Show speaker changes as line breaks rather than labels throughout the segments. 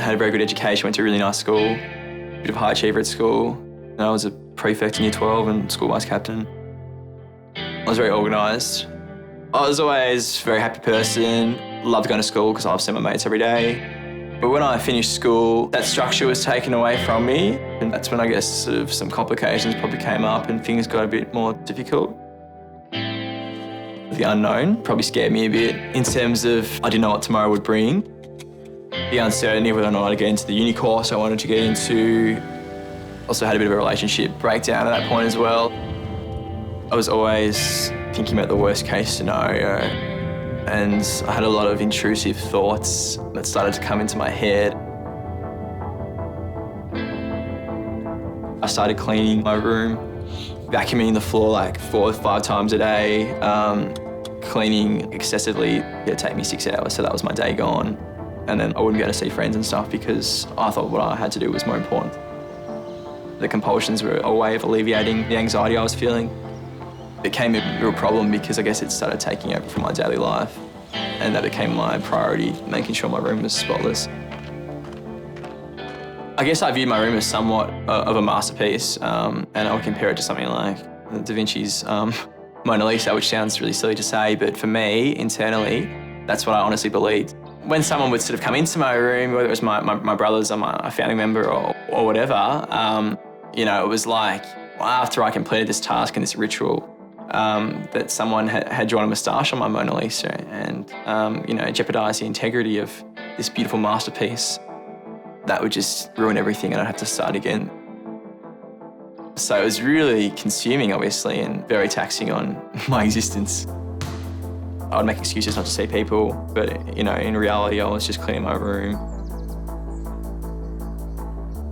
had a very good education, went to a really nice school, a bit of a high achiever at school. And I was a prefect in year 12 and school vice captain. I was very organised. I was always a very happy person, loved going to school because I loved seeing my mates every day. But when I finished school, that structure was taken away from me. And that's when I guess sort of some complications probably came up and things got a bit more difficult. The unknown probably scared me a bit in terms of I didn't know what tomorrow would bring. The uncertainty of whether or not I'd get into the uni course I wanted to get into. Also had a bit of a relationship breakdown at that point as well. I was always thinking about the worst case scenario, and I had a lot of intrusive thoughts that started to come into my head. I started cleaning my room, vacuuming the floor like 4 or 5 times a day, cleaning excessively. It'd take me 6 hours, so that was my day gone. And then I wouldn't be able to see friends and stuff because I thought what I had to do was more important. The compulsions were a way of alleviating the anxiety I was feeling. It became a real problem because I guess it started taking over from my daily life, and that became my priority, making sure my room was spotless. I guess I viewed my room as somewhat of a masterpiece, and I would compare it to something like Da Vinci's Mona Lisa, which sounds really silly to say, but for me, internally, that's what I honestly believed. When someone would sort of come into my room, whether it was my brothers or a family member or whatever, you know, it was like, after I completed this task and this ritual, that someone had drawn a moustache on my Mona Lisa and, you know, jeopardised the integrity of this beautiful masterpiece. That would just ruin everything and I'd have to start again. So it was really consuming, obviously, and very taxing on my existence. I would make excuses not to see people, but, you know, in reality, I was just cleaning my room.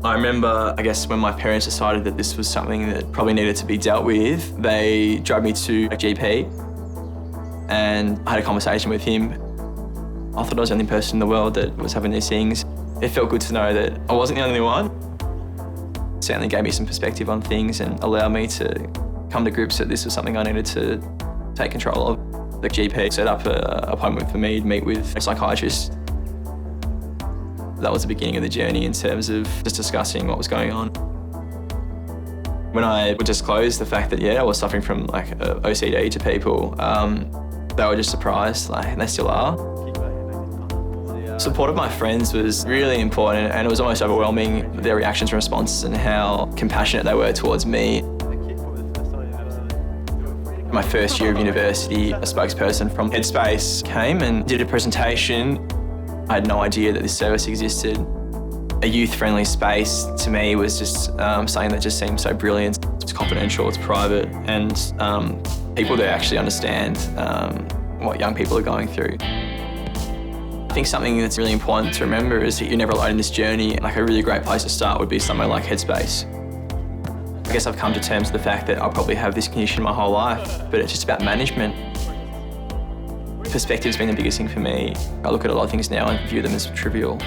I remember, I guess, when my parents decided that this was something that probably needed to be dealt with, they drove me to a GP and I had a conversation with him. I thought I was the only person in the world that was having these things. It felt good to know that I wasn't the only one. It certainly gave me some perspective on things and allowed me to come to grips that this was something I needed to take control of. The GP set up an appointment for me to meet with a psychiatrist. That was the beginning of the journey in terms of just discussing what was going on. When I would disclose the fact that, yeah, I was suffering from like OCD to people, they were just surprised, like, and they still are. Support of my friends was really important, and it was almost overwhelming, their reactions and responses and how compassionate they were towards me. My first year of university, a spokesperson from Headspace came and did a presentation. I had no idea that this service existed. A youth-friendly space, to me, was just something that just seemed so brilliant. It's confidential, it's private, and people that actually understand what young people are going through. I think something that's really important to remember is that you're never alone in this journey. Like, a really great place to start would be somewhere like Headspace. I guess I've come to terms with the fact that I'll probably have this condition my whole life, but it's just about management. Perspective's been the biggest thing for me. I look at a lot of things now and view them as trivial,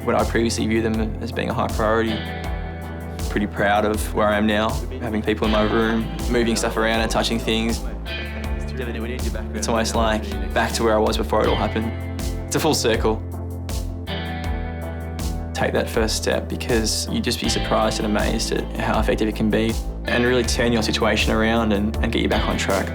when I previously viewed them as being a high priority. Pretty proud of where I am now, having people in my room, moving stuff around and touching things. It's almost like back to where I was before it all happened. It's a full circle. Take that first step, because you'd just be surprised and amazed at how effective it can be and really turn your situation around and get you back on track.